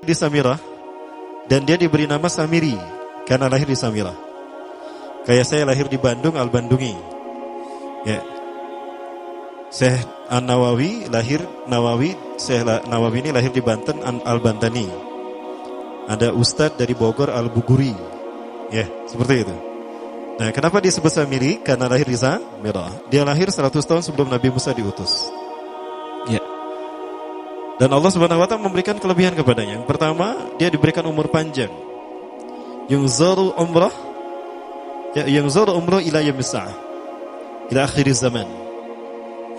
di Samirah dan dia diberi nama Samiri karena lahir di Samirah. Kayak saya lahir di Bandung, Al-Bandungi. Ya. Syekh An-Nawawi lahir Nawawi, Syekh Nawawi ini lahir di Banten, Al-Bantani. Ada Ustadz dari Bogor, Al-Buguri. Ya, seperti itu. Nah, kenapa disebut Samiri? Karena lahir di Samirah. Dia lahir 100 tahun sebelum Nabi Musa diutus. Ya. Dan Allah Subhanahu wa taala memberikan kelebihan kepadanya. Yang pertama, dia diberikan umur panjang. Yunzaru umrah, ya, yunzaru umrah ila yaumis sa'ah, ila akhir zaman.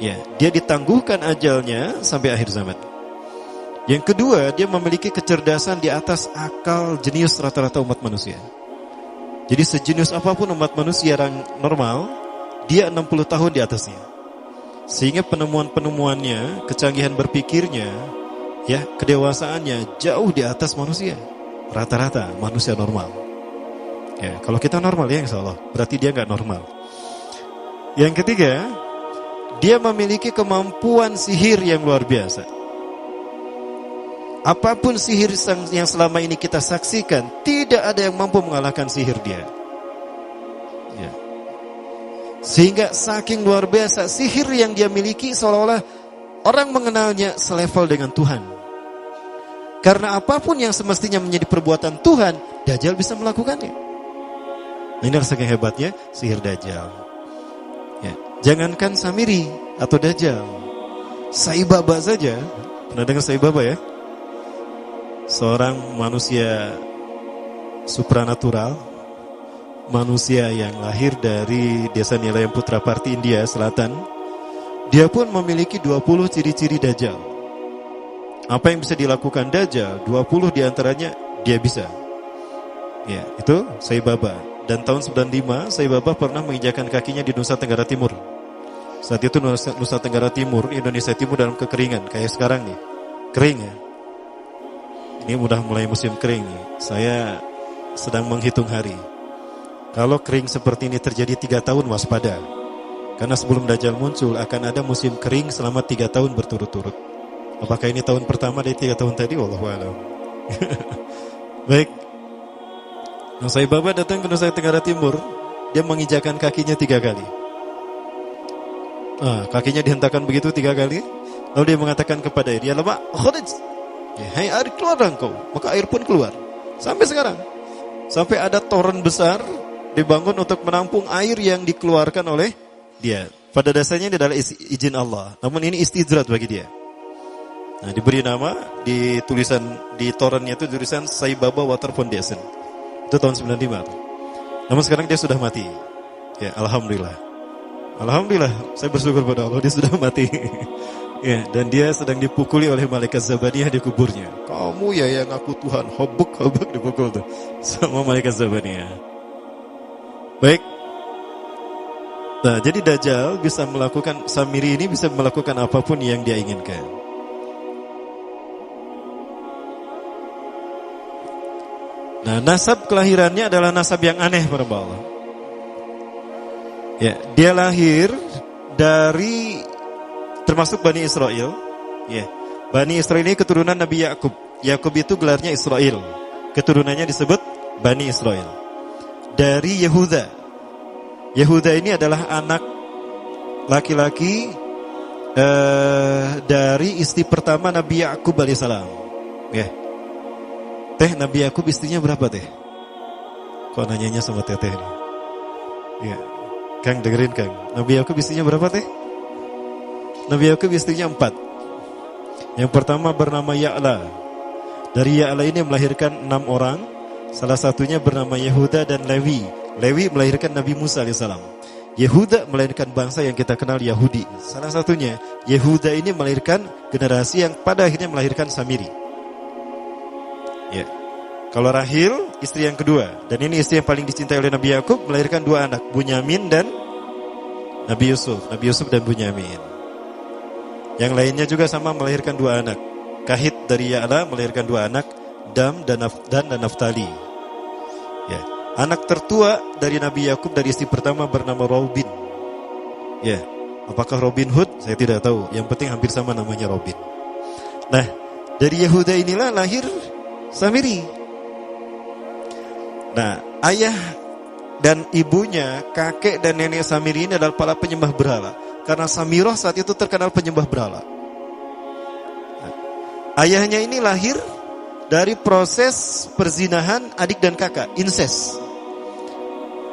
Ya, dia ditangguhkan ajalnya sampai akhir zaman. Yang kedua, dia memiliki kecerdasan di atas akal jenius rata-rata umat manusia. Jadi sejenius apapun umat manusia yang normal, dia 60 tahun di atasnya. Sehingga penemuan-penemuannya, kecanggihan berpikirnya, ya, kedewasaannya jauh di atas manusia. Rata-rata manusia normal. Ya, kalau kita normal ya insyaallah, berarti dia enggak normal. Yang ketiga, dia memiliki kemampuan sihir yang luar biasa. Apapun sihir yang selama ini kita saksikan, tidak ada yang mampu mengalahkan sihir dia. Ya. Sehingga saking luar biasa sihir yang dia miliki, seolah-olah orang mengenalnya selevel dengan Tuhan. Karena apapun yang semestinya menjadi perbuatan Tuhan, Dajjal bisa melakukannya. Nah, ini saking hebatnya sihir Dajjal. Ya. Jangankan Samiri atau Dajjal, Sai Baba saja. Pernah dengar Sai Baba ya? Seorang manusia supranatural, manusia yang lahir dari desa Nilayam Putraparti, India Selatan. Dia pun memiliki 20 ciri-ciri Dajjal. Apa yang bisa dilakukan Dajjal, 20 diantaranya dia bisa. Ya, itu Sai Baba. Dan tahun 95, Sai Baba pernah menginjakkan kakinya di Nusa Tenggara Timur. Saat itu Nusa Tenggara Timur, Indonesia Timur dalam kekeringan. Kayak sekarang nih, kering ya. Ini udah mulai musim kering nih. Saya sedang menghitung hari. Kalau kering seperti ini terjadi 3 tahun, waspada. Karena sebelum Dajjal muncul, akan ada musim kering selama 3 tahun berturut-turut. Apakah ini tahun pertama dari 3 tahun tadi? Wallahu a'lam. Baik. Nah, Sai Baba datang ke Nusa Tenggara Timur. Dia menginjakkan kakinya 3 kali. Kakinya dihentakkan begitu 3 kali. Lalu dia mengatakan kepada air, ya lama, khuruj. Hai air, keluar engkau. Maka air pun keluar. Sampai sekarang. Sampai ada toren besar dibangun untuk menampung air yang dikeluarkan oleh dia. Pada dasarnya ini adalah izin Allah. Namun ini istidrat bagi dia. Nah, diberi nama, di tulisan di torennya itu tulisan Sai Baba Water Foundation. Itu tahun 95. Namun sekarang dia sudah mati. Ya, alhamdulillah. Alhamdulillah, saya bersyukur pada Allah dia sudah mati. Ya, dan dia sedang dipukuli oleh malaikat Zabaniyah di kuburnya. Kamu ya yang aku Tuhan, hobuk dipukul tuh sama malaikat Zabaniyah. Baik. Nah, jadi Dajjal bisa melakukan, Samiri ini bisa melakukan apapun yang dia inginkan. Nah, nasab kelahirannya adalah nasab yang aneh para Allah. Ya, dia lahir dari termasuk Bani Israel. Ya, Bani Israel ini keturunan Nabi Yakub. Yakub itu gelarnya Israel. Keturunannya disebut Bani Israel. Dari Yehuda. Yehuda ini adalah anak laki-laki dari istri pertama Nabi Yakub alaihissalam. Ya. Teh, Nabi Yakub istrinya berapa teh? Kok nanyanya sama teteh nih? Ya, Kang dengerin Kang. Nabi Yakub istrinya berapa teh? Nabi Yakub istrinya 4. Yang pertama bernama Ya'la. Dari Ya'la ini melahirkan 6 orang. Salah satunya bernama Yehuda dan Lewi. Lewi melahirkan Nabi Musa alaihissalam. Yehuda melahirkan bangsa yang kita kenal Yahudi. Salah satunya Yehuda ini melahirkan generasi yang pada akhirnya melahirkan Samiri. Ya. Kalau Rahil istri yang kedua, dan ini istri yang paling dicintai oleh Nabi Yakub, melahirkan 2 anak, Bunyamin dan Nabi Yusuf. Nabi Yusuf dan Bunyamin. Yang lainnya juga sama melahirkan 2 anak. Kahit dari Ya'la melahirkan 2 anak, Dam dan Naftali. Ya. Anak tertua dari Nabi Yakub dari istri pertama bernama Robin. Ya. Apakah Robin Hood? Saya tidak tahu. Yang penting hampir sama namanya Robin. Nah, dari Yehuda inilah lahir Samiri. Nah, ayah dan ibunya, kakek dan nenek Samiri ini adalah para penyembah berhala. Karena Samiroh saat itu terkenal penyembah berhala. Nah, ayahnya ini lahir dari proses perzinahan adik dan kakak, incest.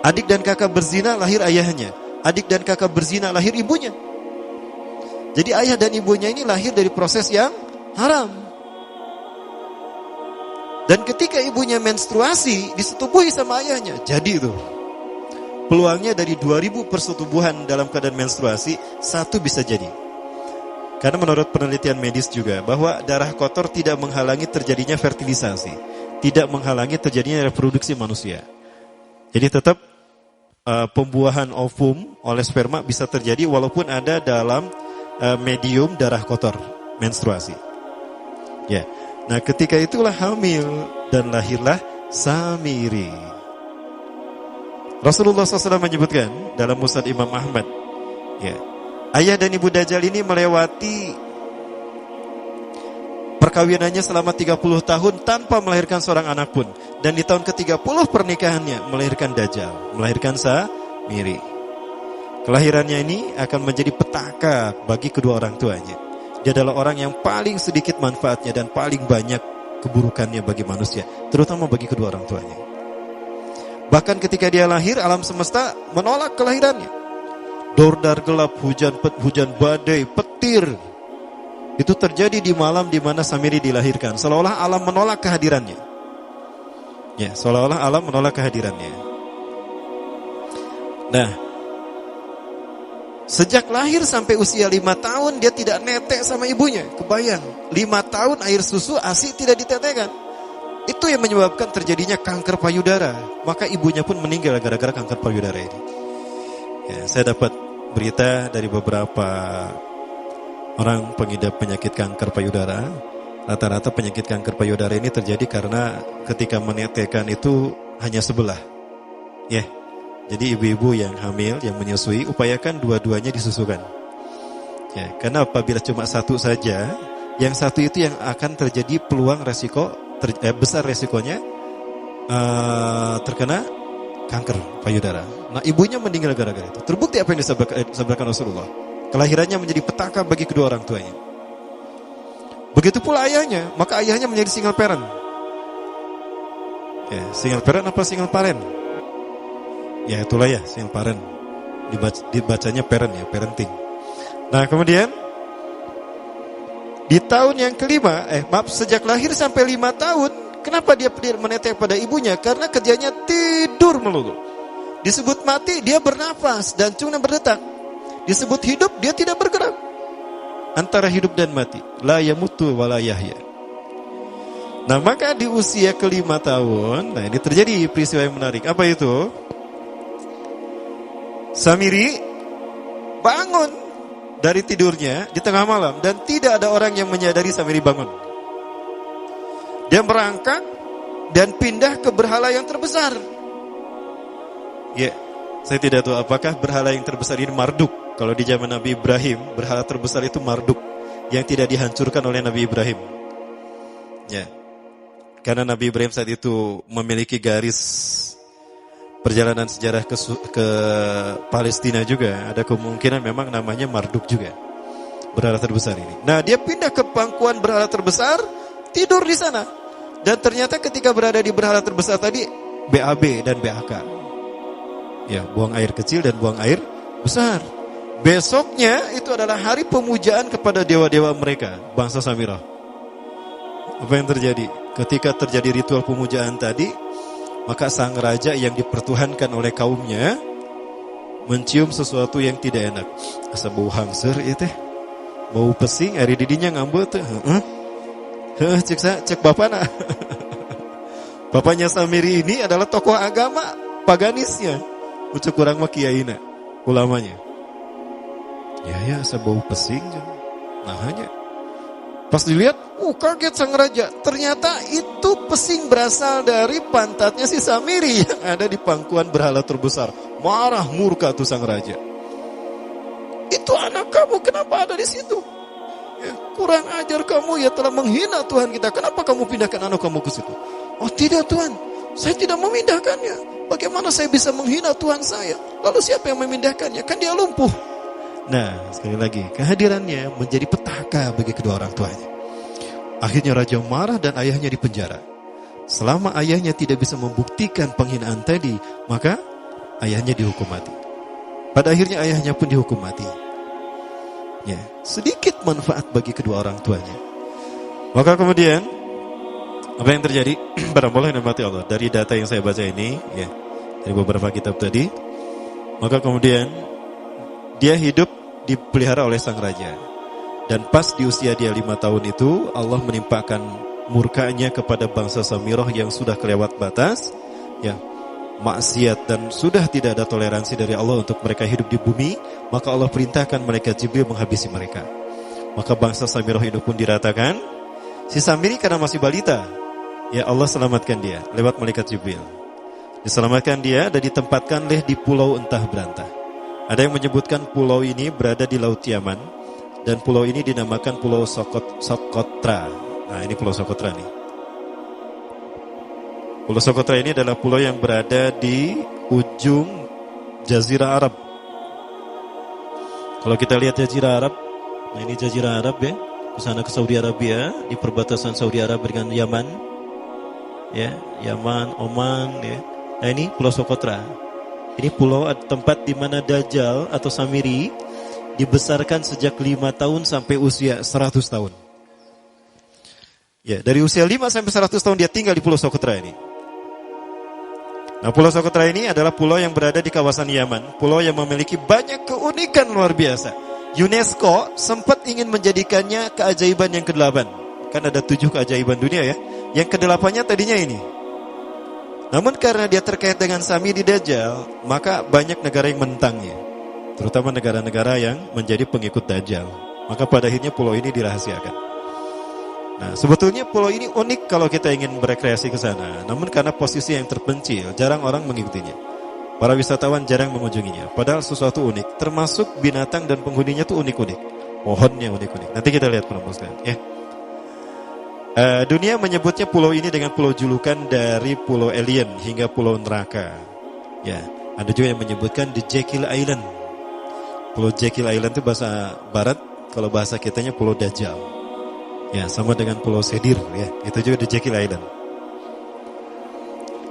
Adik dan kakak berzina, lahir ayahnya. Adik dan kakak berzina, lahir ibunya. Jadi ayah dan ibunya ini lahir dari proses yang haram. Dan ketika ibunya menstruasi, disetubuhi sama ayahnya. Jadi itu, peluangnya dari 2000 persetubuhan dalam keadaan menstruasi, 1 bisa jadi. Karena menurut penelitian medis juga, bahwa darah kotor tidak menghalangi terjadinya fertilisasi. Tidak menghalangi terjadinya reproduksi manusia. Jadi tetap pembuahan ovum oleh sperma bisa terjadi walaupun ada dalam medium darah kotor, menstruasi. Ya. Nah, ketika itulah hamil dan lahirlah Samiri. Rasulullah SAW menyebutkan dalam Musnad Imam Ahmad, ya, ayah dan ibu Dajjal ini melewati perkawinannya selama 30 tahun tanpa melahirkan seorang anak pun. Dan di tahun ke-30 pernikahannya melahirkan Dajjal, melahirkan Samiri. Kelahirannya ini akan menjadi petaka bagi kedua orang tuanya. Dia adalah orang yang paling sedikit manfaatnya dan paling banyak keburukannya bagi manusia, terutama bagi kedua orang tuanya. Bahkan ketika dia lahir, alam semesta menolak kelahirannya. Dordar gelap, hujan badai, petir. Itu terjadi di malam di mana Samiri dilahirkan. Seolah-olah alam menolak kehadirannya. Ya, seolah-olah alam menolak kehadirannya. Nah, sejak lahir sampai usia 5 tahun dia tidak netek sama ibunya. Kebayang, 5 tahun air susu ASI tidak ditetekkan. Itu yang menyebabkan terjadinya kanker payudara. Maka ibunya pun meninggal gara-gara kanker payudara ini. Ya, saya dapat berita dari beberapa orang pengidap penyakit kanker payudara. Rata-rata penyakit kanker payudara ini terjadi karena ketika menetekkan itu hanya sebelah. Ya. Jadi ibu-ibu yang hamil, yang menyusui, upayakan dua-duanya disusukan. Ya, karena apabila cuma satu saja, yang satu itu yang akan terjadi peluang resiko besar resikonya terkena kanker payudara. Nah, ibunya meninggal gara-gara itu. Terbukti apa yang disabdakan Rasulullah. Kelahirannya menjadi petaka bagi kedua orang tuanya. Begitu pula ayahnya, maka ayahnya menjadi single parent. Ya, single parent apa single parent? Ya itulah ya, single parent. Dibacanya parent ya, parenting. Nah, kemudian di tahun yang kelima, sejak lahir sampai 5 tahun, kenapa dia menetek pada ibunya? Karena kerjanya tidur melulu. Disebut mati, dia bernafas dan cuma berdetak. Disebut hidup, dia tidak bergerak. Antara hidup dan mati. La yamutu wa la yahya. Nah, maka di usia ke-5 tahun, nah ini terjadi peristiwa yang menarik. Apa itu? Samiri bangun dari tidurnya di tengah malam dan tidak ada orang yang menyadari Samiri bangun. Dia merangkak dan pindah ke berhala yang terbesar. Ya, saya tidak tahu apakah berhala yang terbesar ini Marduk. Kalau di zaman Nabi Ibrahim, berhala terbesar itu Marduk yang tidak dihancurkan oleh Nabi Ibrahim. Ya, karena Nabi Ibrahim saat itu memiliki garis perjalanan sejarah ke Palestina juga, ada kemungkinan memang namanya Marduk juga, berhala terbesar ini. Nah, dia pindah ke pangkuan berhala terbesar, tidur di sana. Dan ternyata ketika berada di berhala terbesar tadi, BAB dan BAK. Ya, buang air kecil dan buang air besar. Besoknya itu adalah hari pemujaan kepada dewa-dewa mereka, bangsa Samirah. Apa yang terjadi? Ketika terjadi ritual pemujaan tadi, maka sang raja yang dipertuhankan oleh kaumnya mencium sesuatu yang tidak enak. Asa bau hangser ya teh. Bau pesing, ari didinya ngambut teh. Cek bapana. Bapaknya Samiri ini adalah tokoh agama paganisnya. Ucuk kurang mah kiaina, ulamanya. Ya asa bau pesing. Nah hanya pas dilihat, kaget sang raja. Ternyata itu pesing berasal dari pantatnya si Samiri yang ada di pangkuan berhala terbesar. Marah murka tuh sang raja. Itu anak kamu kenapa ada di situ? Ya, kurang ajar kamu, ya telah menghina Tuhan kita. Kenapa kamu pindahkan anak kamu ke situ? Oh tidak Tuhan, saya tidak memindahkannya. Bagaimana saya bisa menghina Tuhan saya? Lalu siapa yang memindahkannya? Kan dia lumpuh. Nah, sekali lagi, kehadirannya menjadi petaka bagi kedua orang tuanya. Akhirnya raja marah dan ayahnya dipenjara. Selama ayahnya tidak bisa membuktikan penghinaan tadi, maka ayahnya dihukum mati. Pada akhirnya ayahnya pun dihukum mati. Ya, sedikit manfaat bagi kedua orang tuanya. Maka kemudian apa yang terjadi? Para Allah yang dirahmati Allah, dari data yang saya baca ini, ya, dari beberapa kitab tadi, maka kemudian dia hidup dipelihara oleh sang raja. Dan pas di usia dia 5 tahun itu, Allah menimpakan murkanya kepada bangsa Samirah yang sudah kelewat batas, ya, maksiat dan sudah tidak ada toleransi dari Allah untuk mereka hidup di bumi. Maka Allah perintahkan malaikat Jibril menghabisi mereka. Maka bangsa Samirah itu pun diratakan. Si Samiri karena masih balita, ya Allah selamatkan dia lewat malaikat Jibril. Diselamatkan dia dan ditempatkan di pulau entah berantah. Ada yang menyebutkan pulau ini berada di Laut Yaman. Dan pulau ini dinamakan Pulau Socotra. Nah, ini Pulau Socotra nih. Pulau Socotra ini adalah pulau yang berada di ujung Jazirah Arab. Kalau kita lihat Jazirah Arab, nah ini Jazirah Arab ya, ke sana ke Saudi Arabia, di perbatasan Saudi Arabia dengan Yaman. Ya, Yaman, Oman ya. Nah, ini Pulau Socotra. Ini pulau tempat di mana Dajjal atau Samiri dibesarkan sejak 5 tahun sampai usia 100 tahun. Ya, dari usia 5 sampai 100 tahun dia tinggal di Pulau Socotra ini. Nah, Pulau Socotra ini adalah pulau yang berada di kawasan Yaman, pulau yang memiliki banyak keunikan luar biasa. UNESCO sempat ingin menjadikannya keajaiban yang ke-8. Kan ada 7 keajaiban dunia ya. Yang ke-8-nya tadinya ini. Namun karena dia terkait dengan Samiri Dajjal, maka banyak negara yang menentangnya. Terutama negara-negara yang menjadi pengikut Dajjal. Maka pada akhirnya pulau ini dirahasiakan. Nah, sebetulnya pulau ini unik kalau kita ingin berekreasi ke sana. Namun karena posisi yang terpencil, jarang orang mengikutinya. Para wisatawan jarang mengunjunginya. Padahal sesuatu unik, termasuk binatang dan penghuninya tuh unik-unik. Pohonnya unik-unik. Nanti kita lihat perumpamaan ya. Dunia menyebutnya pulau ini dengan pulau julukan dari pulau alien hingga pulau neraka. Ya, ada juga yang menyebutkan The Jekyll Island. Pulau Jekyll Island itu bahasa barat, kalau bahasa kitanya Pulau Dajjal. Ya, sama dengan Pulau Sedir ya. Itu juga di Jekyll Island.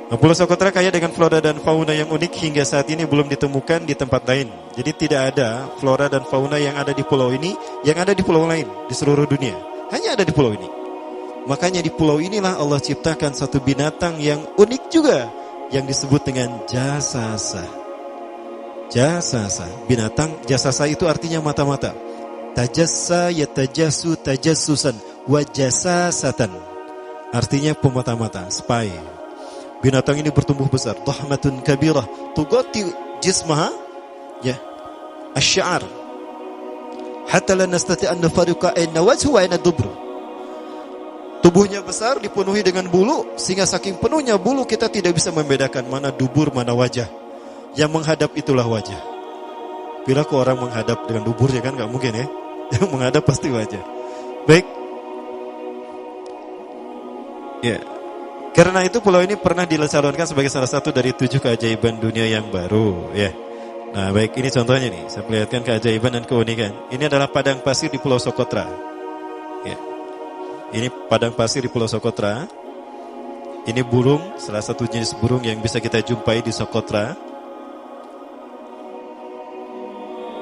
Nah, Pulau Socotra kaya dengan flora dan fauna yang unik hingga saat ini belum ditemukan di tempat lain. Jadi tidak ada flora dan fauna yang ada di pulau ini yang ada di pulau lain di seluruh dunia. Hanya ada di pulau ini. Makanya di pulau inilah Allah ciptakan satu binatang yang unik juga yang disebut dengan jasasa. Jasasa, binatang jasasa itu artinya mata-mata. Tajassa yatajassu tajassusan wa jasasatan. Artinya pemata-mata, spy. Binatang ini bertumbuh besar, dhahmatun kabirah, tughati jismaha ya asy-sya'r. Hatta la nastati an nafariqa ayna wajhu wa ayna dubru. Tubuhnya besar dipenuhi dengan bulu sehingga saking penuhnya bulu kita tidak bisa membedakan mana dubur mana wajah. Yang menghadap itulah wajah. Bila kok orang menghadap dengan duburnya kan gak mungkin ya. Yang menghadap pasti wajah. Baik. Ya. Karena itu pulau ini pernah dilesarkan sebagai salah satu dari 7 keajaiban dunia yang baru ya. Nah baik, ini contohnya nih. Saya perlihatkan keajaiban dan keunikan. Ini adalah padang pasir di Pulau Socotra. Ya. Ini padang pasir di Pulau Socotra. Ini burung, salah satu jenis burung yang bisa kita jumpai di Socotra.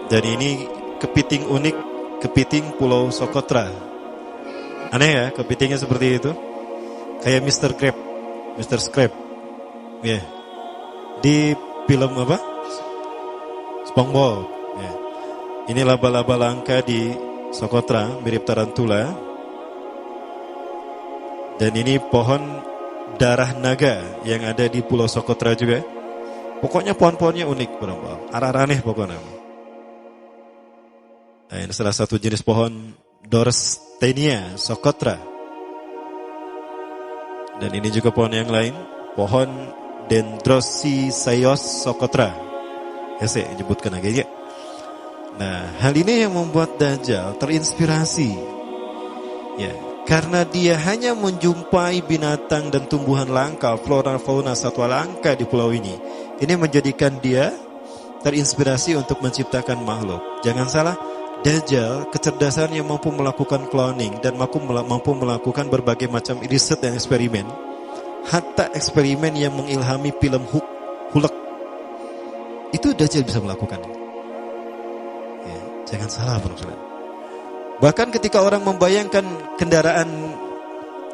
Dan ini kepiting unik, kepiting Pulau Socotra. Aneh ya, kepitingnya seperti itu. Kayak Mr. Crab, Mr. Crab. Ya. Yeah. Di film apa? SpongeBob. Ya. Yeah. Ini laba-laba langka di Socotra, mirip tarantula. Dan ini pohon darah naga yang ada di Pulau Socotra juga. Pokoknya pohon-pohonnya unik, arah aneh pokoknya. Nah, ini salah satu jenis pohon Dorstenia Socotra. Dan ini juga pohon yang lain, pohon Dendrosisaios Socotra. Ya saya menyebutkan lagi ya. Nah, hal ini yang membuat Dajjal terinspirasi Ya, karena dia hanya menjumpai binatang dan tumbuhan langka, flora fauna satwa langka di pulau ini. Ini menjadikan dia terinspirasi untuk menciptakan makhluk. Jangan salah, Dajjal kecerdasan yang mampu melakukan cloning dan mampu melakukan berbagai macam riset dan eksperimen. Hatta eksperimen yang mengilhami film Hulk. Itu Dajjal bisa melakukan. Ya, jangan salah, teman-teman. Bahkan ketika orang membayangkan kendaraan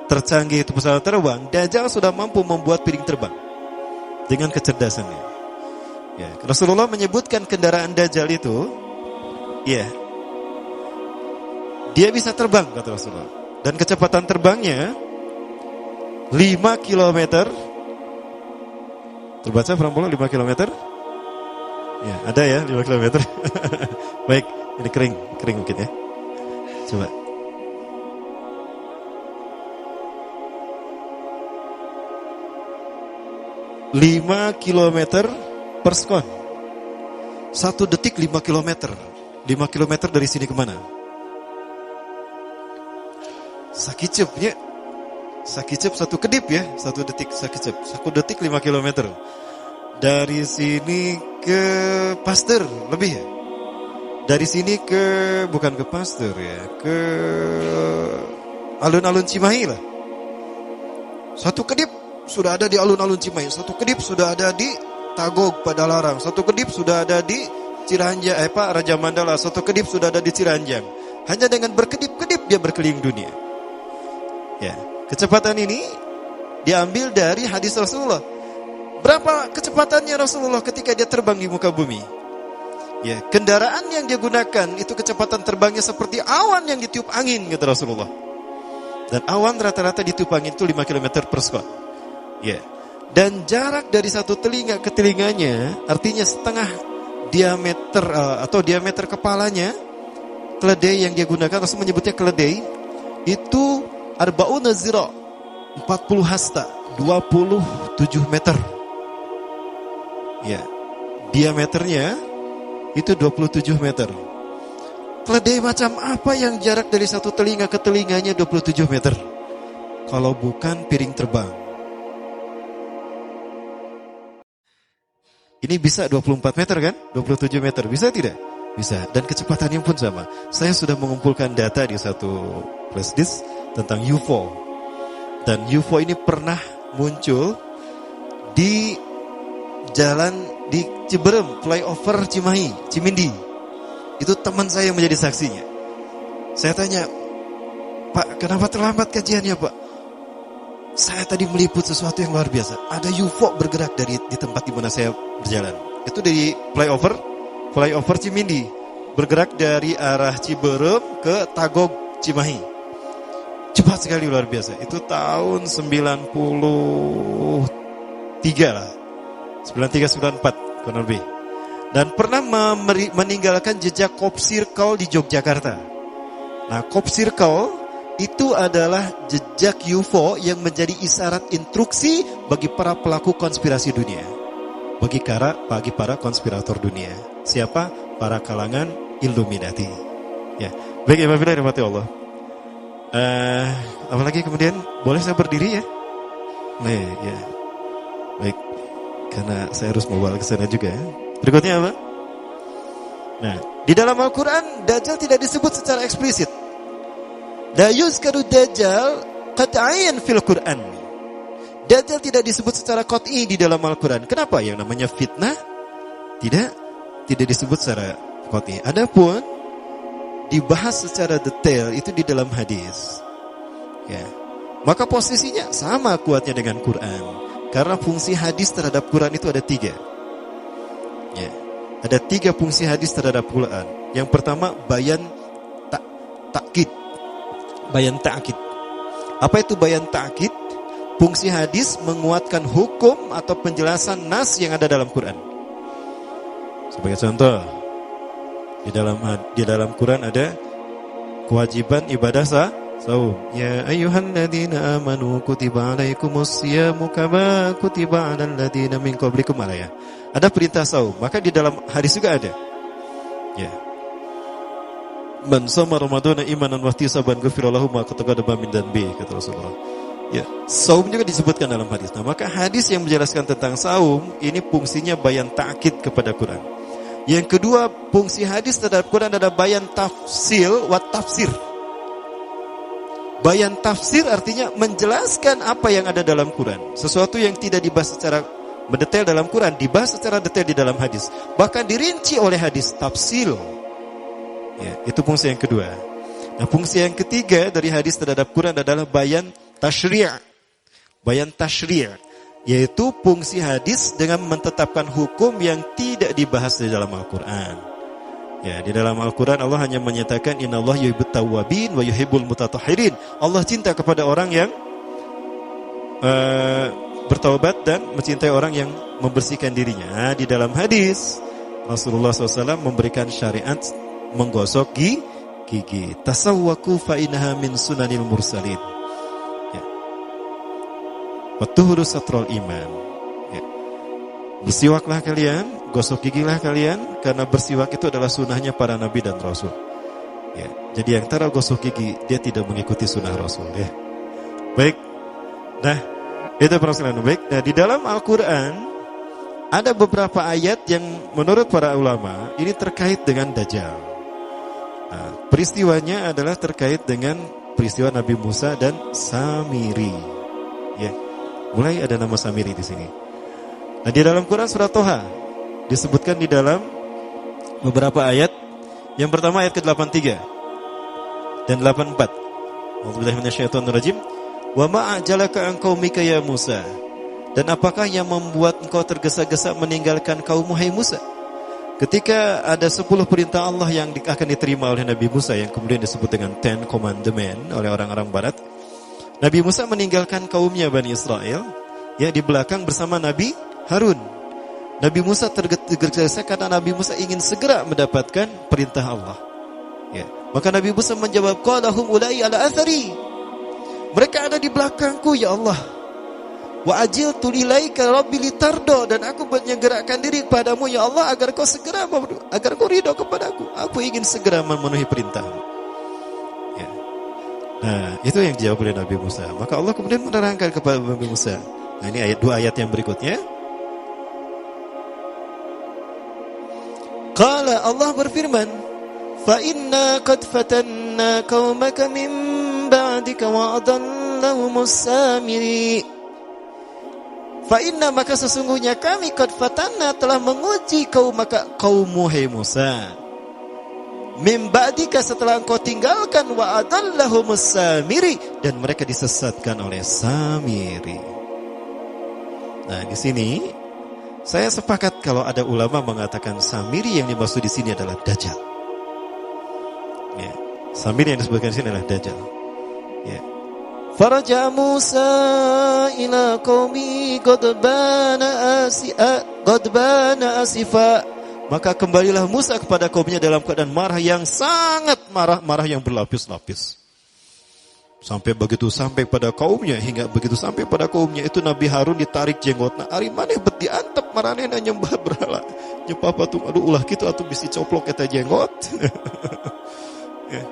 tercanggih itu pesawat terbang, Dajjal sudah mampu membuat piring terbang dengan kecerdasannya. Ya, Rasulullah menyebutkan kendaraan Dajjal itu, ya, dia bisa terbang, kata Rasulullah. Dan kecepatan terbangnya 5 km. Terbaca pelan-pelan 5 km? Ya, ada ya 5 km. Baik, ini kering mungkin ya. Coba. 5 km per sekon. 1 detik 5 km. 5 km dari sini kemana? Sakicep ya. Sakicep 1 kedip ya. 1 detik sakicep. 1 detik 5 km. Dari sini ke Pasteur lebih ya. Dari sini bukan ke Pasteur ya, ke alun-alun Cimahi lah. 1 kedip sudah ada di alun-alun Cimahi, 1 kedip sudah ada di Tagog Padalarang, 1 kedip sudah ada di Ciranjang, Raja Mandala, 1 kedip sudah ada di Ciranjang. Hanya dengan berkedip-kedip dia berkeliling dunia. Ya, kecepatan ini diambil dari hadis Rasulullah. Berapa kecepatannya Rasulullah ketika dia terbang di muka bumi? Ya, kendaraan yang dia gunakan itu kecepatan terbangnya seperti awan yang ditiup angin, kata Rasulullah. Dan awan rata-rata ditiup angin itu 5 km per sekon. Ya. Dan jarak dari satu telinga ke telinganya, artinya setengah diameter atau diameter kepalanya, keledai yang dia gunakan, Rasul menyebutnya keledai, itu arba'una zira, 40 hasta, 27 meter. Ya. Diameternya itu 27 meter. Keledai macam apa yang jarak dari satu telinga ke telinganya 27 meter? Kalau bukan piring terbang. Ini bisa 24 meter kan? 27 meter, bisa tidak? Bisa, dan kecepatannya pun sama. Saya sudah mengumpulkan data di satu flash disk tentang UFO. Dan UFO ini pernah muncul di jalan di Ciberem, flyover Cimahi, Cimindi. Itu teman saya yang menjadi saksinya. Saya tanya, Pak, kenapa terlambat kajiannya, Pak? Saya tadi meliput sesuatu yang luar biasa. Ada UFO bergerak di tempat di mana saya berjalan. Itu dari flyover Cimindi, bergerak dari arah Ciberem ke Tagog Cimahi. Cepat sekali, luar biasa. Itu tahun 93 lah. 93-94 kurang lebih. Dan pernah meninggalkan jejak Cop Circle di Yogyakarta. Nah, Cop Circle itu adalah jejak UFO yang menjadi isyarat instruksi bagi para pelaku konspirasi dunia. Bagi para konspirator dunia. Siapa? Para kalangan Illuminati. Ya. Baik, apabila dirahmati Allah. Apalagi kemudian boleh saya berdiri ya? Nih, ya. Baik. Karena saya harus membawa ke sana juga. Berikutnya apa? Nah, di dalam Al-Quran Dajjal tidak disebut secara eksplisit. La yuzkaru Dajjal qat'an fil Quran. Dajjal tidak disebut secara qat'i di dalam Al-Quran. Kenapa? Yang namanya fitnah tidak disebut secara qat'i. Adapun dibahas secara detail itu di dalam hadis. Ya. Maka posisinya sama kuatnya dengan Quran. Karena fungsi hadis terhadap Quran itu ada 3. Ya. Ada 3 fungsi hadis terhadap Quran. Yang pertama, bayan ta'kid. Bayan ta'kid. Apa itu bayan ta'kid? Fungsi hadis menguatkan hukum atau penjelasan nas yang ada dalam Quran. Sebagai contoh, di dalam Quran ada kewajiban ibadah saum. Ya ayyuhalladzina amanu kutiba alaikumus syamu kama kutiba alal ladzina min qablikum alaya. Ada perintah saum, maka di dalam hadis juga ada. Ya. Man shoma Ramadhana imanan wa ihtisaban ghufira lahu ma taqaddama min dhanbi, kata Rasulullah. Ya, saum juga disebutkan dalam hadis. Nah, maka hadis yang menjelaskan tentang saum ini fungsinya bayan ta'kid kepada Quran. Yang kedua, fungsi hadis terhadap Quran adalah bayan tafsil wa tafsir. Bayan tafsir artinya menjelaskan apa yang ada dalam Quran. Sesuatu yang tidak dibahas secara mendetail dalam Quran dibahas secara detail di dalam hadis. Bahkan dirinci oleh hadis, tafsil. Ya, itu fungsi yang kedua. Nah, fungsi yang ketiga dari hadis terhadap Quran adalah bayan tasyri'. Bayan tasyri', yaitu fungsi hadis dengan menetapkan hukum yang tidak dibahas di dalam Al-Quran. Ya, di dalam Al-Quran Allah hanya menyatakan innallaha yuhibbut tawwabin wa yuhibbul mutatahhirin. Allah cinta kepada orang yang bertaubat dan mencintai orang yang membersihkan dirinya. Nah, di dalam hadis Rasulullah SAW memberikan syariat menggosok gigi. Tasawwaku fa innaha min sunanil mursalin. Watuhuru satrul iman. Ya. Bersiwaklah kalian, gosok gigilah kalian, karena bersiwak itu adalah sunnahnya para nabi dan rasul. Ya. Jadi yang antara gosok gigi, dia tidak mengikuti sunnah rasul. Ya. Baik. Nah, itu permasalahan. Baik. Nah, di dalam Al-Quran ada beberapa ayat yang menurut para ulama ini terkait dengan Dajjal. Nah, peristiwanya adalah terkait dengan peristiwa Nabi Musa dan Samiri. Ya. Mulai ada nama Samiri di sini. Nah, di dalam Quran surah Toha disebutkan di dalam beberapa ayat. Yang pertama ayat ke-83 dan 84. A'udzubillahi minasyaitonirrajim. Wa ma ajalaka an qaumika ya Musa? Dan apakah yang membuat engkau tergesa-gesa meninggalkan kaummu hai Musa? Ketika ada 10 perintah Allah yang akan diterima oleh Nabi Musa yang kemudian disebut dengan Ten Commandment oleh orang-orang barat, Nabi Musa meninggalkan kaumnya Bani Israel, ya, di belakang bersama Nabi Harun. Nabi Musa tergesa-gesa karena Nabi Musa ingin segera mendapatkan perintah Allah. Ya. Maka Nabi Musa menjawab, qalahum ulai ala athari. Mereka ada di belakangku ya Allah. Wa ajiltu ilaika rabbi litardo, dan aku menyegerakan diri kepadamu ya Allah agar kau ridho kepadaku. Aku ingin segera memenuhi perintahmu. Nah, itu yang dijawab oleh Nabi Musa. Maka Allah kemudian menerangkan kepada Nabi Musa. Nah, ini dua ayat yang berikutnya. Qala, Allah berfirman, fa inna qad fatanna qaumaka min ba'dika wa adallahumus samiri. Fa inna, maka sesungguhnya kami qad fatanna telah menguji kaummu hai Musa. Min ba'dika, setelah engkau tinggalkan, wa adallahumus samiri, dan mereka disesatkan oleh Samiri. Nah, di sini saya sepakat kalau ada ulama mengatakan Samiri yang dimaksud di sini adalah Dajjal. Ya, Samiri yang disebutkan di sini adalah Dajjal. Ya. Faraja Musa ila qaumi ghadbana asifa. Maka kembalilah Musa kepada kaumnya dalam keadaan marah yang sangat marah yang berlapis-lapis. Sampai pada kaumnya, hingga begitu sampai pada kaumnya itu Nabi Harun ditarik jenggotna. Ari maneh bet diantep maranehna nyembah berhala. Nyembah patung, aduh ulah kitu atuh bisi coplok eta jenggot. Ya.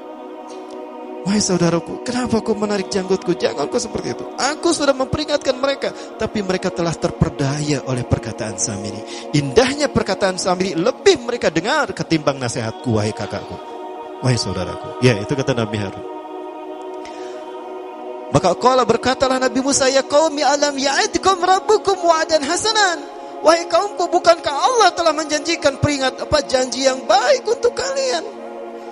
Wahai saudaraku, kenapa kau menarik jenggotku? Jangan kau seperti itu. Aku sudah memperingatkan mereka, tapi mereka telah terperdaya oleh perkataan Samiri. Indahnya perkataan Samiri lebih mereka dengar ketimbang nasihatku, wahai kakakku, wahai saudaraku. Ya, itu kata Nabi Harun. Maka qala, berkatalah Nabi Musa, ya qaumi alam ya'idkum rabbukum wa'dan hasanan. Wahai kaumku, bukankah Allah telah menjanjikan janji yang baik untuk kalian?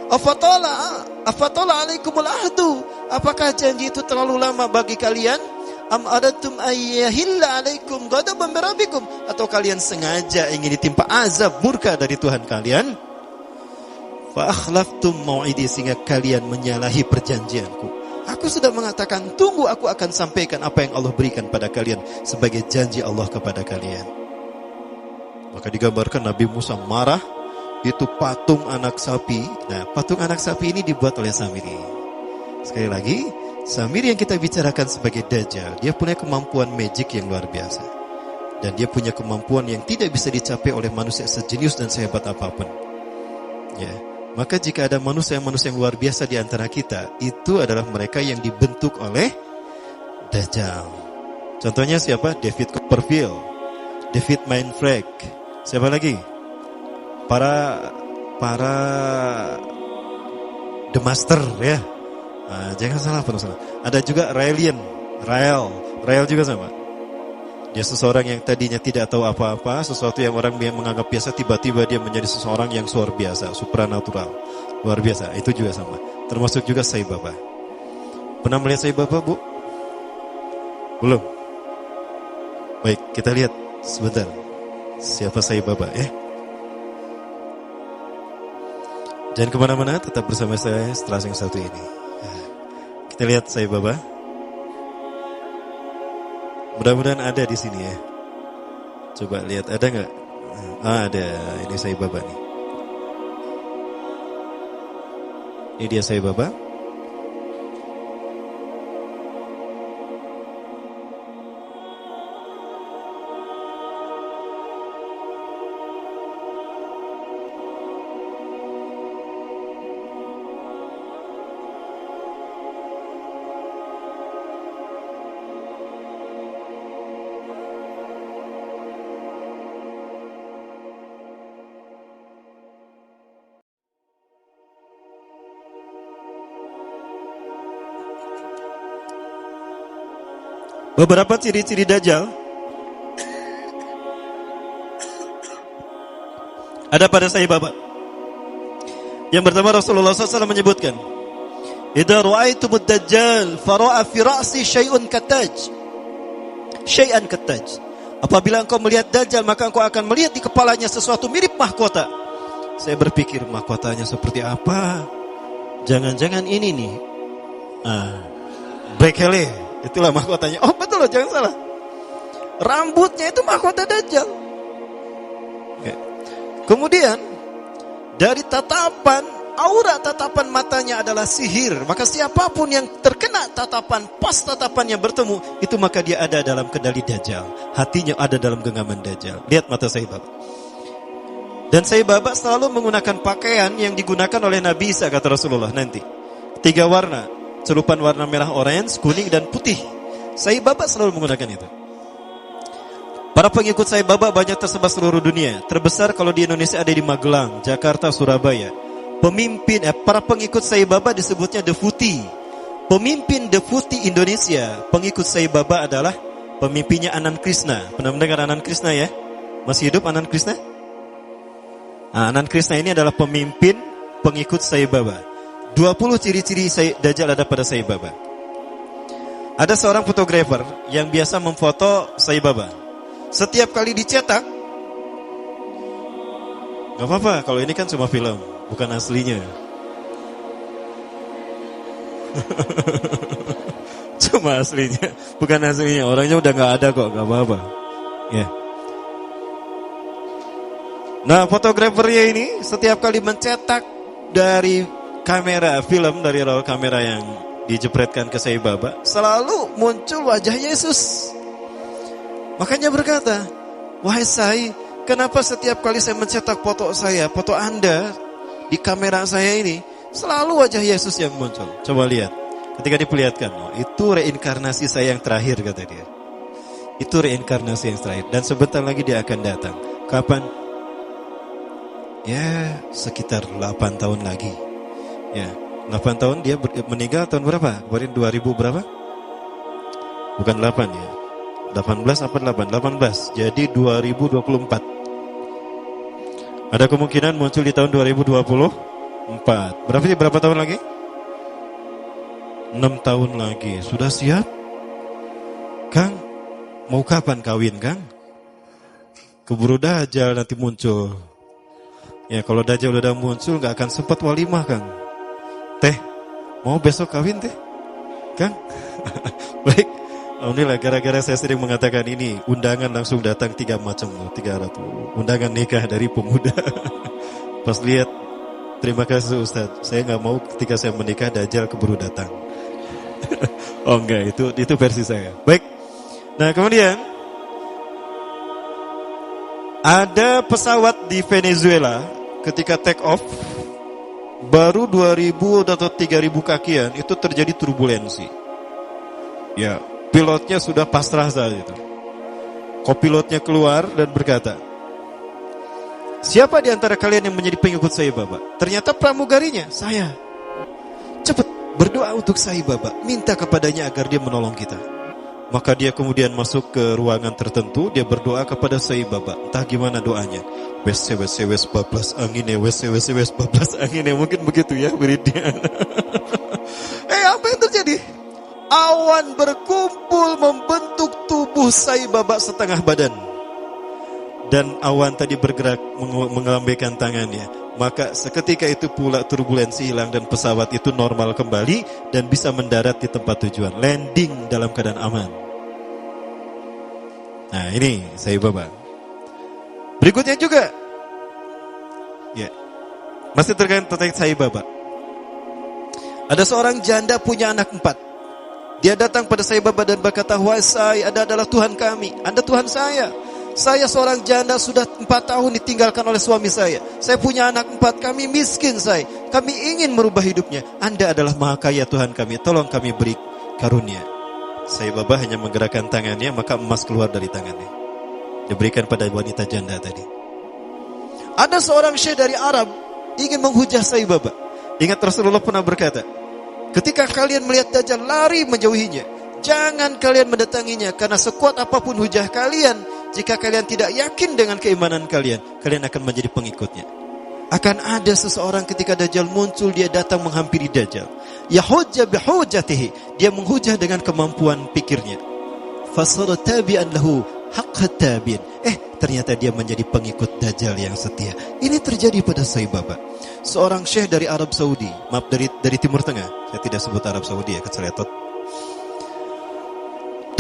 Afatala alaikumul ahdu. Apakah janji itu terlalu lama bagi kalian? Am adatum ayyahilla alaikum ghadaban min rabbikum, atau kalian sengaja ingin ditimpa azab murka dari Tuhan kalian? Fa akhlaftum mau'idi, sehingga kalian menyalahi perjanjianku. Aku sudah mengatakan, tunggu, aku akan sampaikan apa yang Allah berikan pada kalian sebagai janji Allah kepada kalian. Maka digambarkan Nabi Musa marah. Itu patung anak sapi. Nah, patung anak sapi ini dibuat oleh Samiri. Sekali lagi, Samiri yang kita bicarakan sebagai Dajjal, dia punya kemampuan magic yang luar biasa. Dan dia punya kemampuan yang tidak bisa dicapai oleh manusia sejenius dan sehebat apapun. Ya, Maka jika ada manusia-manusia yang luar biasa di antara kita, itu adalah mereka yang dibentuk oleh Dajjal. Contohnya siapa? David Copperfield, David Mindfreak. Siapa lagi? Para The Master ya. Nah, jangan salah penulisan. Ada juga Rael juga sama. Dia seseorang yang tadinya tidak tahu apa-apa, sesuatu yang orang menganggap biasa, tiba-tiba dia menjadi seseorang yang luar biasa, supranatural, luar biasa. Itu juga sama. Termasuk juga Sai Baba. Pernah melihat Sai Baba, Bu? Belum? Baik, kita lihat sebentar. Siapa Sai Baba ya? Jangan kemana-mana, tetap bersama saya setelah yang satu ini. Kita lihat Sai Baba. Mudah-mudahan ada di sini ya. Coba lihat, ada nggak? Ada. Ini Sai Baba nih. Ini dia Sai Baba. Beberapa ciri-ciri Dajjal ada pada Sai Baba. Yang pertama, Rasulullah SAW menyebutkan, "Idza ra'aitumud Dajjal fara'a fi ra'si syai'an kattaj." Apabila engkau melihat Dajjal, maka engkau akan melihat di kepalanya sesuatu mirip mahkota. Saya berpikir, mahkotanya seperti apa? Jangan-jangan ini nih. Bekele. Itulah mahkotanya. Oh betul loh, jangan salah. Rambutnya itu mahkota Dajjal. Kemudian dari aura tatapan matanya adalah sihir. Maka siapapun yang terkena pas tatapannya bertemu, itu maka dia ada dalam kendali Dajjal. Hatinya ada dalam genggaman Dajjal. Lihat mata Sai Baba. Dan Sai Baba selalu menggunakan pakaian yang digunakan oleh Nabi Isa, kata Rasulullah nanti. 3 warna. Celupan warna merah, orange, kuning, dan putih. Sai Baba selalu menggunakan itu. Para pengikut Sai Baba banyak tersebar seluruh dunia. Terbesar kalau di Indonesia ada di Magelang, Jakarta, Surabaya. Para pengikut Sai Baba disebutnya Defuti. Pemimpin Defuti Indonesia, pengikut Sai Baba adalah pemimpinnya Anand Krishna. Pernah mendengar Anand Krishna ya? Masih hidup Anand Krishna? Anand Krishna ini adalah pemimpin pengikut Sai Baba. 20 ciri-ciri Dajjal ada pada Sai Baba. Ada seorang fotografer yang biasa memfoto Sai Baba. Setiap kali dicetak, gak apa-apa, kalau ini kan cuma film, bukan aslinya. Cuma aslinya, bukan aslinya. Orangnya udah gak ada kok, gak apa-apa. Ya. Nah, fotografernya ini setiap kali mencetak dari kamera film, dari roll kamera yang dijepretkan ke Sai Baba, selalu muncul wajah Yesus. Makanya berkata, "Wahai Sai, kenapa setiap kali saya mencetak foto Anda di kamera saya ini, selalu wajah Yesus yang muncul?" Coba lihat. Ketika diperlihatkan, itu reinkarnasi saya yang terakhir, kata dia. Itu reinkarnasi yang terakhir. Dan sebentar lagi dia akan datang. Kapan? Ya, sekitar 8 tahun lagi. Ya, 8 tahun dia meninggal tahun berapa? Kemarin 2000 berapa? Bukan 8 ya. 18 apa 8? 18. Jadi 2024. Ada kemungkinan muncul di tahun 2024. Berapa tahun lagi? 6 tahun lagi. Sudah siap? Kang, mau kapan kawin, Kang? Keburu Dajjal nanti muncul. Ya, kalau Dajjal udah muncul gak akan sempat walimah, Kang. Teh, mau besok kawin teh? Kang? Baik. Alhamdulillah, gara-gara saya sering mengatakan ini, undangan langsung datang 3 macam, 300. Undangan nikah dari pemuda. Pas lihat, terima kasih Ustaz. Saya gak mau ketika saya menikah Dajjal keburu datang. Oh enggak, itu versi saya. Baik. Nah, kemudian ada pesawat di Venezuela ketika take off baru 2000 atau 3000 kakian itu terjadi turbulensi. Ya, pilotnya sudah pasrah saat itu. Kopilotnya keluar dan berkata, siapa di antara kalian yang menjadi pengikut Sai Baba? Ternyata pramugarinya, saya. Cepat berdoa untuk Sai Baba, minta kepadanya agar dia menolong kita. Maka dia kemudian masuk ke ruangan tertentu, dia berdoa kepada Sai Baba. Entah gimana doanya. Wes bablas angin ya, wes bablas angin ya, mungkin begitu ya wiridnya. Apa yang terjadi? Awan berkumpul membentuk tubuh Sai Baba setengah badan. Dan awan tadi bergerak mengelambaikan tangannya. Maka seketika itu pula turbulensi hilang dan pesawat itu normal kembali dan bisa mendarat di tempat tujuan. Landing dalam keadaan aman. Nah ini Sai Baba. Berikutnya juga, ya, masih terkait Sai Baba. Ada seorang janda punya anak 4. Dia datang pada Sai Baba dan berkata, wahai Sai, Anda adalah Tuhan kami, Anda Tuhan saya. Saya seorang janda sudah 4 tahun ditinggalkan oleh suami saya. Saya punya anak 4, kami miskin Sai. Kami ingin merubah hidupnya. Anda adalah maha kaya Tuhan kami, tolong kami beri karunia. Sai Baba hanya menggerakkan tangannya, maka emas keluar dari tangannya. Diberikan pada wanita janda tadi. Ada seorang syekh dari Arab ingin menghujah Sai Baba. Ingat Rasulullah pernah berkata, ketika kalian melihat Dajjal, lari menjauhinya. Jangan kalian mendatanginya, karena sekuat apapun hujah kalian, jika kalian tidak yakin dengan keimanan kalian, kalian akan menjadi pengikutnya. Akan ada seseorang ketika Dajjal muncul, dia datang menghampiri Dajjal. Yahujja bihujatihi, dia menghujah dengan kemampuan pikirnya. Fasara tabi'an lahu haqqa tabi'in. Ternyata dia menjadi pengikut Dajjal yang setia. Ini terjadi pada Sai Baba. Seorang syekh dari Arab Saudi, maaf dari Timur Tengah. Saya tidak sebut Arab Saudi ya, keceletot.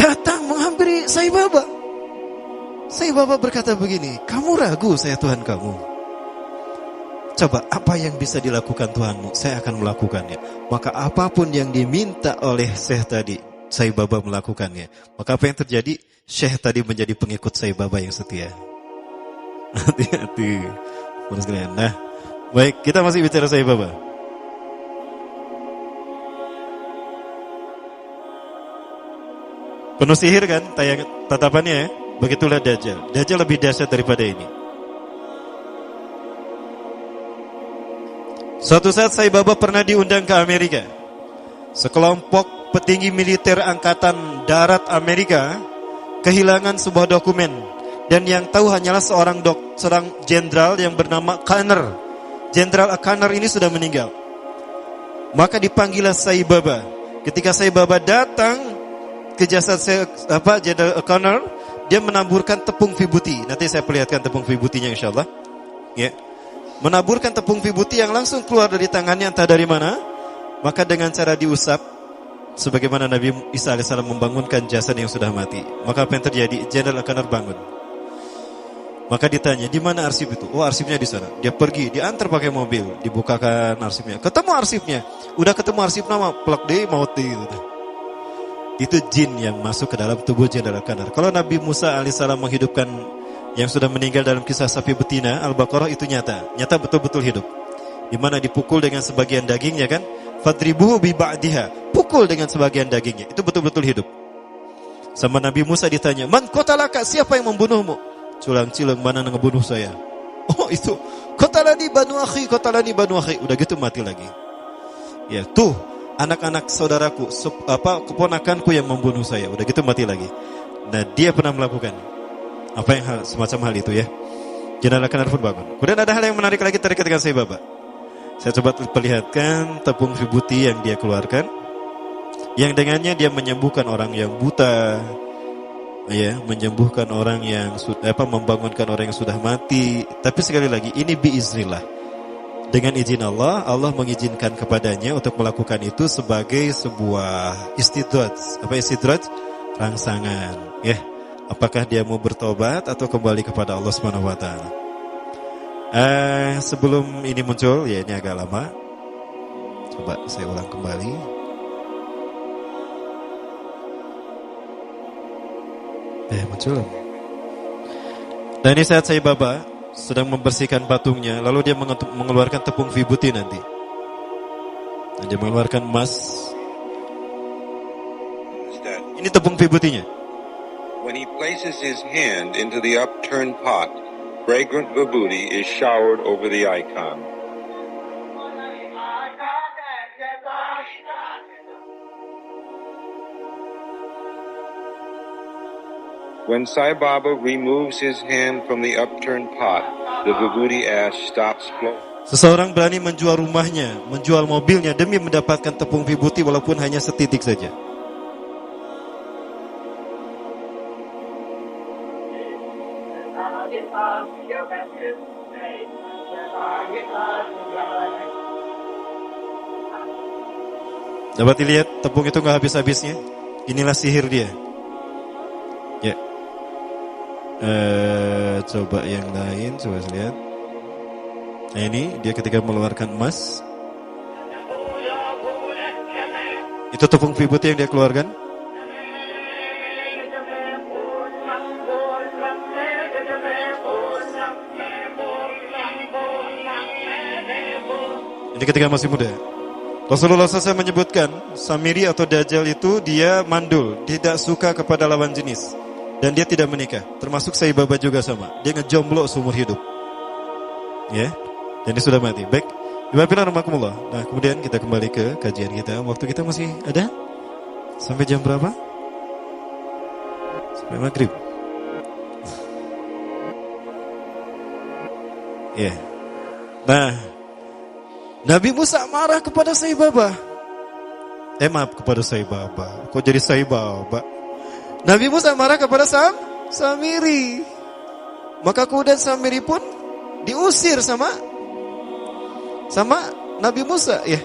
Datang menghampiri Sai Baba. Sai Baba berkata begini, kamu ragu saya Tuhan kamu? Coba apa yang bisa dilakukan Tuhanmu, saya akan melakukannya. Maka apapun yang diminta oleh syekh tadi, Sai Baba melakukannya. Maka apa yang terjadi? Syekh tadi menjadi pengikut Sai Baba yang setia. Hati-hati. Nah, baik, kita masih bicara Sai Baba. Penuh sihir kan tatapannya ya? Begitulah Dajjal. Dajjal lebih dahsyat daripada ini. Suatu saat Sai Baba pernah diundang ke Amerika. Sekelompok petinggi militer angkatan darat Amerika kehilangan sebuah dokumen, dan yang tahu hanyalah seorang jenderal yang bernama Conner. Jenderal Conner ini sudah meninggal. Maka dipanggillah Sai Baba. Ketika Sai Baba datang ke jasad Jenderal Conner, dia menaburkan tepung vibuti. Nanti saya perlihatkan tepung vibutinya insyaallah. Ya. Menaburkan tepung vibuti yang langsung keluar dari tangannya, entah dari mana. Maka dengan cara diusap, sebagaimana Nabi Isa AS membangunkan jasad yang sudah mati. Maka apa yang terjadi? Jenderal Conner bangun. Maka ditanya, di mana arsip itu? Oh, arsipnya di sana. Dia pergi, diantar pakai mobil, dibukakan arsipnya. Ketemu arsipnya. Udah ketemu arsip nama, plak deh, maut deh gitu. Itu jin yang masuk ke dalam tubuh Jenderal Conner. Kalau Nabi Musa AS menghidupkan yang sudah meninggal dalam kisah sapi betina Al-Baqarah, itu nyata betul-betul hidup. Di mana dipukul dengan sebagian dagingnya kan? Fadribuhu bi ba'diha, pukul dengan sebagian dagingnya. Itu betul-betul hidup. Sama Nabi Musa ditanya, "Man qatalaka, siapa yang membunuhmu?" Culang-cilang, mana yang ngebunuh saya? Oh, itu. Qatalani banu akhi. Udah gitu mati lagi. Ya, tuh anak-anak saudaraku, keponakanku yang membunuh saya. Udah gitu mati lagi. Nah, dia pernah melakukan apa yang semacam hal itu ya. Jenderal Conner pun bangun. Kemudian ada hal yang menarik lagi terkait dengan Sai Baba. Saya coba perlihatkan tepung vibuti yang dia keluarkan, yang dengannya dia menyembuhkan orang yang buta, ya, menyembuhkan orang yang membangunkan orang yang sudah mati. Tapi sekali lagi, ini biiznillah. Dengan izin Allah, Allah mengizinkan kepadanya untuk melakukan itu sebagai sebuah istidraj. Apa istidraj? Rangsangan, ya. Apakah dia mau bertobat atau kembali kepada Allah Subhanahu wa taala? Sebelum ini muncul, ya ini agak lama. Coba saya ulang kembali. Muncul. Nah, ini saat Sai Baba sedang membersihkan patungnya, lalu dia mengeluarkan tepung vibuti nanti. Dia mengeluarkan emas. Ini tepung vibutinya. When he places his hand into the upturned pot, fragrant vibhuti is showered over the icon. When Sai Baba removes his hand from the upturned pot, the vibhuti ash stops flowing. Seseorang berani menjual rumahnya, menjual mobilnya demi mendapatkan tepung vibhuti walaupun hanya setitik saja. Dapat dilihat tepung itu nggak habis-habisnya. Inilah sihir dia. Ya. Coba yang lain, coba lihat. Nah ini dia ketika mengeluarkan emas. Itu tepung vibhuti yang dia keluarkan. Ini ketika masih muda. Rasulullah SAW menyebutkan Samiri atau Dajjal itu dia mandul, tidak suka kepada lawan jenis, dan dia tidak menikah. Termasuk Sai Baba juga sama. Dia ngejomblo seumur hidup. Ya, dan dia sudah mati. Baik, Bismillahirrahmanirrahim. Nah, kemudian kita kembali ke kajian kita. Waktu kita masih ada? Sampai jam berapa? Sampai maghrib. Ya. Nah, Nabi Musa marah kepada Sai Baba. Maaf, kepada Sai Baba. Kok jadi Sai Baba? Nabi Musa marah kepada Samiri. Maka kemudian Samiri pun diusir sama Nabi Musa. Ya.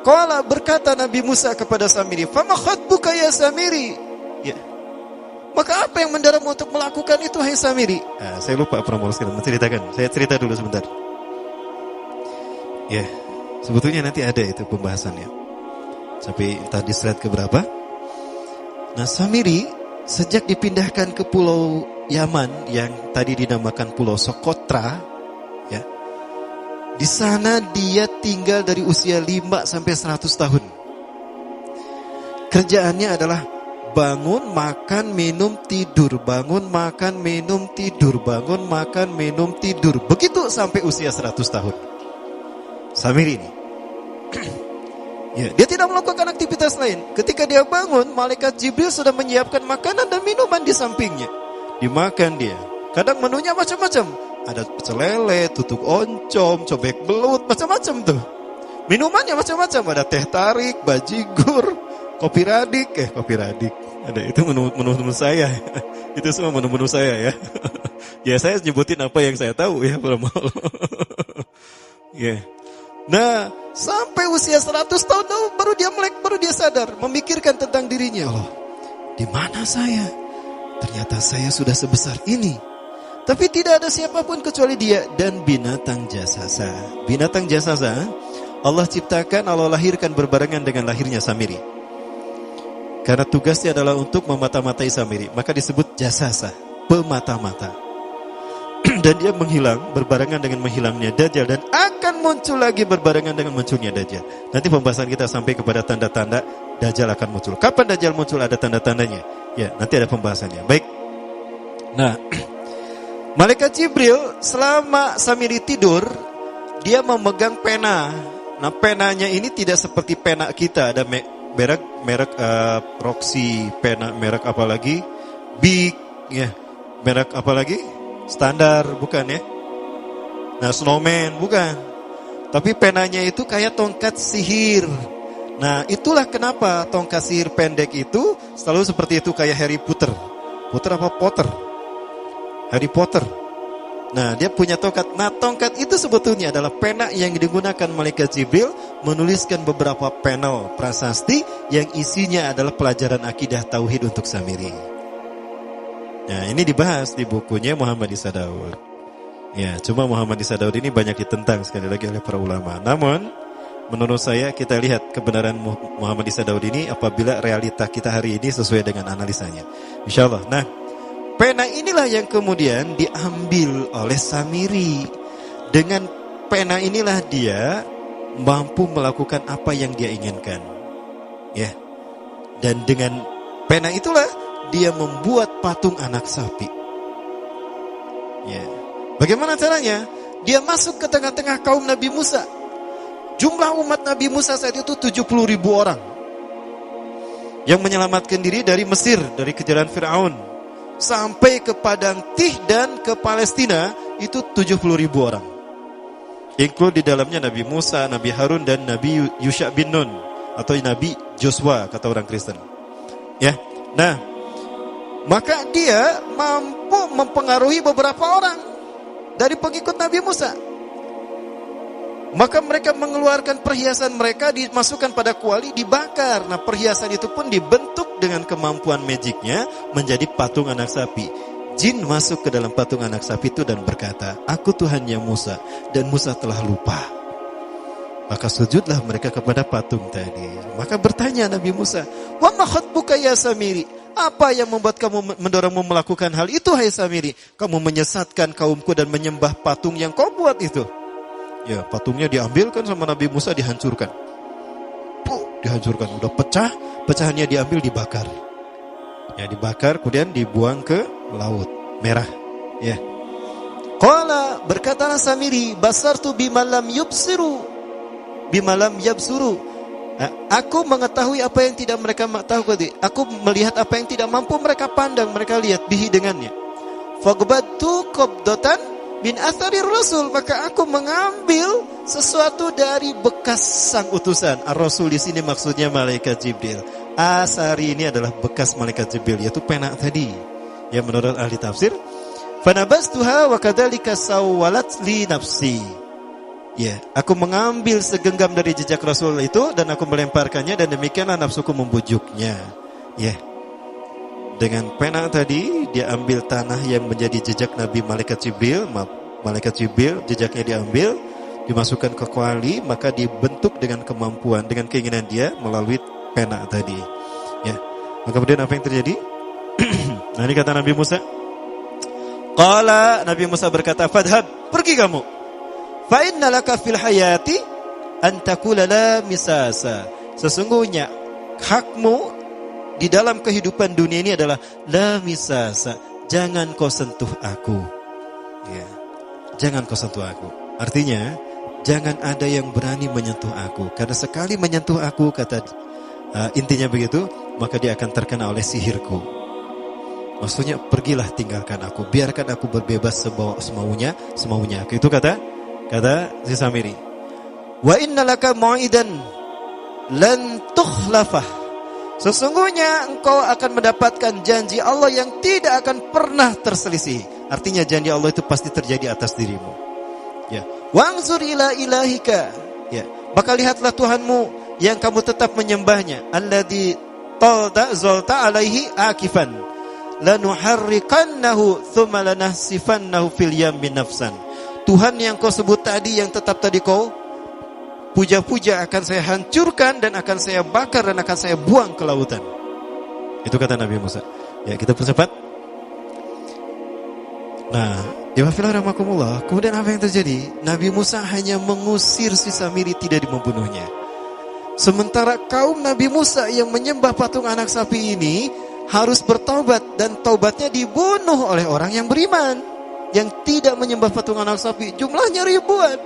Qala, berkata Nabi Musa kepada Samiri, "Fama khatbuka ya Samiri?" Ya. Maka apa yang mendorongmu untuk melakukan itu, hai Samiri? Saya lupa promosikan, menceritakan. Saya cerita dulu sebentar. Ya, sebetulnya nanti ada itu pembahasannya. Tapi entah di slide keberapa. Nah, Samiri sejak dipindahkan ke pulau Yaman yang tadi dinamakan Pulau Sokotra, ya. Di sana dia tinggal dari usia 5 sampai 100 tahun. Kerjaannya adalah bangun, makan, minum, tidur, bangun, makan, minum, tidur, bangun, makan, minum, tidur. Begitu sampai usia 100 tahun. Samiri ini. Ya, dia tidak melakukan aktivitas lain. Ketika dia bangun, malaikat Jibril sudah menyiapkan makanan dan minuman di sampingnya. Dimakan dia. Kadang menunya macam-macam. Ada pecel lele, tutuk oncom, cobek belut, macam-macam tuh. Minumannya macam-macam. Ada teh tarik, bajigur, kopi radik. Ada itu menu-menu saya. Itu semua menu-menu saya ya. Ya saya nyebutin apa yang saya tahu ya. Ya. Nah, sampai usia 100 tahun baru dia melek, baru dia sadar, memikirkan tentang dirinya. Oh, di mana saya? Ternyata saya sudah sebesar ini. Tapi tidak ada siapapun kecuali dia dan binatang jasasa. Binatang jasasa Allah ciptakan, Allah lahirkan berbarengan dengan lahirnya Samiri. Karena tugasnya adalah untuk memata-matai Samiri, maka disebut jasasa, pemata-mata. Dan dia menghilang berbarengan dengan menghilangnya Dajjal, dan akan muncul lagi berbarengan dengan munculnya Dajjal. Nanti pembahasan kita sampai kepada tanda-tanda Dajjal akan muncul. Kapan Dajjal muncul, ada tanda-tandanya. Ya, nanti ada pembahasannya. Baik. Nah, malaikat Jibril selama Samiri tidur, dia memegang pena. Nah, penanya ini tidak seperti pena kita. Ada merek Roxy, pena merek apa lagi? Big, ya. Merek apa lagi? Standar, bukan ya. Nah, Snowman, bukan. Tapi penanya itu kayak tongkat sihir. Nah, itulah kenapa tongkat sihir pendek itu selalu seperti itu, kayak Harry Potter. Potter? Harry Potter. Nah, dia punya tongkat. Nah, tongkat itu sebetulnya adalah pena yang digunakan malaikat Jibril menuliskan beberapa panel prasasti yang isinya adalah pelajaran akidah tauhid untuk Samiri. Nah, ini dibahas di bukunya Muhammad Isa Daud. Ya, cuma Muhammad Isa Daud ini banyak ditentang sekali lagi oleh para ulama. Namun, menurut saya kita lihat kebenaran Muhammad Isa Daud ini apabila realita kita hari ini sesuai dengan analisanya. Insyaallah. Nah, pena inilah yang kemudian diambil oleh Samiri. Dengan pena inilah dia mampu melakukan apa yang dia inginkan. Ya. Dan dengan pena itulah dia membuat patung anak sapi. Ya. Bagaimana caranya? Dia masuk ke tengah-tengah kaum Nabi Musa. Jumlah umat Nabi Musa saat itu 70.000 orang. Yang menyelamatkan diri dari Mesir, dari kejaran Fir'aun. Sampai ke Padang Tih dan ke Palestina, itu 70.000 orang. Include di dalamnya Nabi Musa, Nabi Harun, dan Nabi Yusha bin Nun. Atau Nabi Joshua, kata orang Kristen. Ya, nah, maka dia mampu mempengaruhi beberapa orang dari pengikut Nabi Musa. Maka mereka mengeluarkan perhiasan mereka, dimasukkan pada kuali, dibakar. Nah, perhiasan itu pun dibentuk dengan kemampuan magicnya menjadi patung anak sapi. Jin masuk ke dalam patung anak sapi itu dan berkata, "Aku Tuhannya Musa." Dan Musa telah lupa. Maka sujudlah mereka kepada patung tadi. Maka bertanya Nabi Musa, "Wa ma khatbuka ya Samiri?" Apa yang membuat kamu mendorongmu melakukan hal itu, hai Samiri? Kamu menyesatkan kaumku dan menyembah patung yang kau buat itu. Ya, patungnya diambilkan sama Nabi Musa, dihancurkan. Dihancurkan, udah pecah, pecahannya diambil, dibakar. Ya, dibakar, kemudian dibuang ke laut merah. Ya. Qala, berkatalah Samiri, basartu bimalam yubsiru, bimalam yabsuru. Aku mengetahui apa yang tidak mereka tahu tadi. Aku melihat apa yang tidak mampu mereka pandang, mereka lihat bihi dengannya. Fagbatu qabdatan min atharir rasul, maka aku mengambil sesuatu dari bekas sang utusan. Ar-Rasul di sini maksudnya malaikat Jibril. Asari ini adalah bekas malaikat Jibril, yaitu pena tadi. Ya, menurut ahli tafsir, fanabastuha wa kadzalika sawwalat li nafsi. Ya, aku mengambil segenggam dari jejak Rasul itu dan aku melemparkannya, dan demikianlah nafsuku membujuknya. Ya. Dengan pena tadi dia ambil tanah yang menjadi jejak Nabi malaikat Jibril, jejaknya diambil, dimasukkan ke kuali, maka dibentuk dengan kemampuan, dengan keinginan dia melalui pena tadi. Ya. Maka kemudian apa yang terjadi? Nah, ini kata Nabi Musa. Qala, Nabi Musa berkata, "Fadhhab, pergi kamu. Fa inna laka fil hayati an taqula la misasa." Sesungguhnya hakmu di dalam kehidupan dunia ini adalah la misasa, jangan kau sentuh aku. Ya. Jangan kau sentuh aku. Artinya, jangan ada yang berani menyentuh aku, karena sekali menyentuh aku, kata intinya begitu, maka dia akan terkena oleh sihirku. Maksudnya, pergilah, tinggalkan aku, biarkan aku berbebas semaunya. Itu kata si Samiri. Wa innalaka mau'idan lan tukhlafah. Sesungguhnya engkau akan mendapatkan janji Allah yang tidak akan pernah terselisih. Artinya janji Allah itu pasti terjadi atas dirimu. Ya. Wangzur ila ilahika. Ya. Maka lihatlah Tuhanmu yang kamu tetap menyembahnya. Alladzi talta zalta alaihi akifan. Lanuharrikannahu thumma lanahsifannahu fil yammi nafsan. Tuhan yang kau sebut tadi, yang tetap tadi kau puja-puja, akan saya hancurkan dan akan saya bakar dan akan saya buang ke lautan. Itu kata Nabi Musa. Ya, kita percepat. Nah, Rahmakumullah, kemudian apa yang terjadi? Nabi Musa hanya mengusir si Samiri, tidak membunuhnya. Sementara kaum Nabi Musa yang menyembah patung anak sapi ini harus bertaubat, dan taubatnya dibunuh oleh orang yang beriman, yang tidak menyembah patung anak sapi. Jumlahnya ribuan.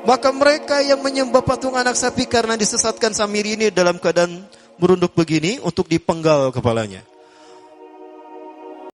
Maka mereka yang menyembah patung anak sapi karena disesatkan Samiri ini dalam keadaan merunduk begini, untuk dipenggal kepalanya.